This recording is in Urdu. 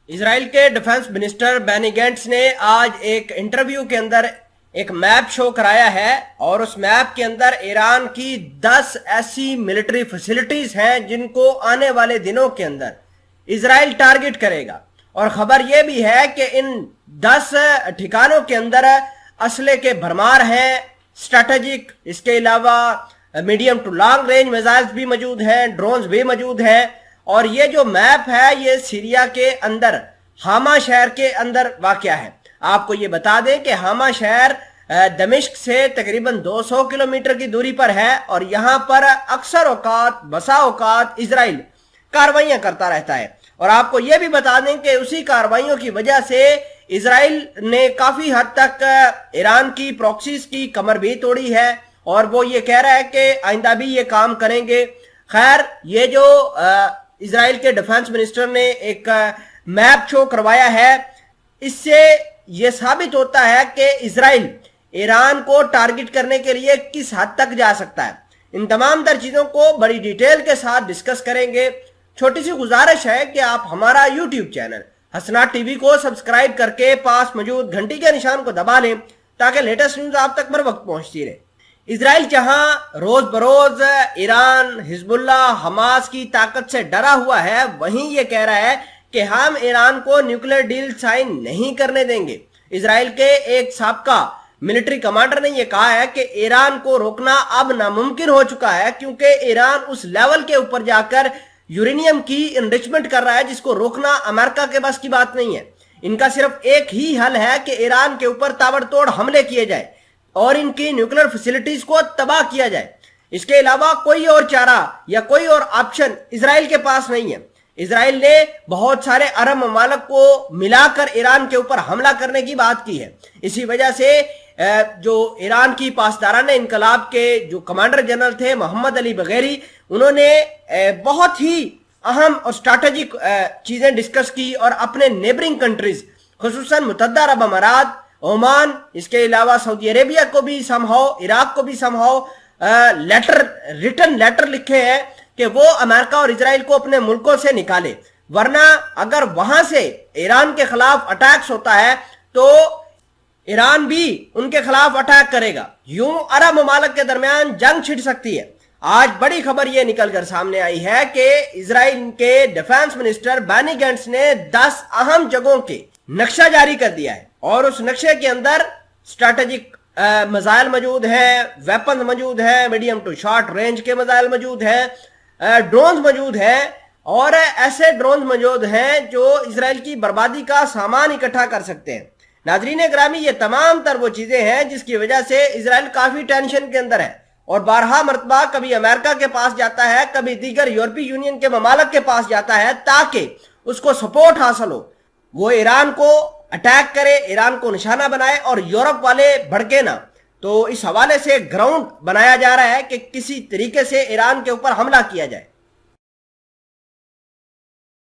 اسرائیل کے ڈیفنس منسٹر بینی گینٹس نے آج ایک انٹرویو کے اندر ایک میپ شو کرایا ہے اور اس میپ کے اندر ایران کی 10 ایسی ملٹری فیسلٹیز ہیں جن کو آنے والے دنوں کے اندر اسرائیل ٹارگٹ کرے گا، اور خبر یہ بھی ہے کہ ان 10 ٹھکانوں کے اندر اسلحے کے بھرمار ہیں، اسٹریٹجک، اس کے علاوہ medium to long range missiles بھی موجود ہیں، ڈرونز بھی موجود ہیں۔ اور یہ جو میپ ہے یہ سیریا کے اندر حاما شہر کے اندر واقع ہے۔ آپ کو یہ بتا دیں کہ حاما شہر دمشق سے تقریباً 200 کلومیٹر کی دوری پر ہے، اور یہاں پر اکثر اوقات بسا اوقات اسرائیل کاروائیاں کرتا رہتا ہے۔ اور آپ کو یہ بھی بتا دیں کہ اسی کاروائیوں کی وجہ سے اسرائیل نے کافی حد تک ایران کی پروکسیز کی کمر بھی توڑی ہے، اور وہ یہ کہہ رہا ہے کہ آئندہ بھی یہ کام کریں گے۔ خیر، یہ جو اسرائیل کے ڈیفنس منسٹر نے ایک میپ شو کروایا ہے، اس سے یہ ثابت ہوتا ہے کہ اسرائیل ایران کو ٹارگٹ کرنے کے لیے کس حد تک جا سکتا ہے۔ ان تمام تر چیزوں کو بڑی ڈیٹیل کے ساتھ ڈسکس کریں گے۔ چھوٹی سی گزارش ہے کہ آپ ہمارا یوٹیوب چینل حسنات ٹی وی کو سبسکرائب کر کے پاس موجود گھنٹی کے نشان کو دبا لیں تاکہ لیٹسٹ نیوز آپ تک بر وقت پہنچتی رہے۔ اسرائیل جہاں روز بروز ایران، حزب اللہ، حماس کی طاقت سے ڈرا ہوا ہے، وہیں یہ کہہ رہا ہے کہ ہم ایران کو نیوکلیر ڈیل سائن نہیں کرنے دیں گے۔ اسرائیل کے ایک سابقہ ملٹری کمانڈر نے یہ کہا ہے کہ ایران کو روکنا اب ناممکن ہو چکا ہے، کیونکہ ایران اس لیول کے اوپر جا کر یورینیم کی انرچمنٹ کر رہا ہے جس کو روکنا امریکہ کے بس کی بات نہیں ہے۔ ان کا صرف ایک ہی حل ہے کہ ایران کے اوپر تابڑ توڑ حملے کیے جائے اور ان کی نیوکلیر فیسلٹیز کو تباہ کیا جائے۔ اس کے علاوہ کوئی اور چارہ یا کوئی اور آپشن اسرائیل کے پاس نہیں ہے۔ اسرائیل نے بہت سارے عرب ممالک کو ملا کر ایران کے اوپر حملہ کرنے کی بات کی ہے۔ اسی وجہ سے جو ایران کی پاسداران انقلاب کے جو کمانڈر جنرل تھے محمد علی بغیری، انہوں نے بہت ہی اہم اور اسٹریٹجک چیزیں ڈسکس کی، اور اپنے نیبرنگ کنٹریز خصوصاً متحدہ عرب امارات، عمان، اس کے علاوہ سعودی عربیہ کو بھی سمہاؤ، عراق کو بھی سمہاؤ ریٹن لیٹر لکھے ہیں کہ وہ امریکہ اور اسرائیل کو اپنے ملکوں سے نکالے، ورنہ اگر وہاں سے ایران کے خلاف اٹیکس ہوتا ہے تو ایران بھی ان کے خلاف اٹیک کرے گا۔ یوں عرب ممالک کے درمیان جنگ چھڑ سکتی ہے۔ آج بڑی خبر یہ نکل کر سامنے آئی ہے کہ اسرائیل کے ڈیفنس منسٹر بینی گینٹس نے 10 اہم جگہوں کے نقشہ جاری کر دیا ہے، اور اس نقشے کے اندر اسٹریٹجک میزائل موجود ہیں، ویپن موجود ہیں، میڈیم ٹو شارٹ رینج کے میزائل موجود ہیں، ڈرونز موجود ہیں، اور ایسے ڈرونز موجود ہیں جو اسرائیل کی بربادی کا سامان اکٹھا کر سکتے ہیں۔ ناظرین گرامی، یہ تمام تر وہ چیزیں ہیں جس کی وجہ سے اسرائیل کافی ٹینشن کے اندر ہے، اور بارہا مرتبہ کبھی امریکہ کے پاس جاتا ہے، کبھی دیگر یورپی یونین کے ممالک کے پاس جاتا ہے تاکہ اس کو سپورٹ حاصل ہو، وہ ایران کو اٹیک کرے، ایران کو نشانہ بنائے اور یورپ والے بھڑکے نہ۔ تو اس حوالے سے گراؤنڈ بنایا جا رہا ہے کہ کسی طریقے سے ایران کے اوپر حملہ کیا جائے۔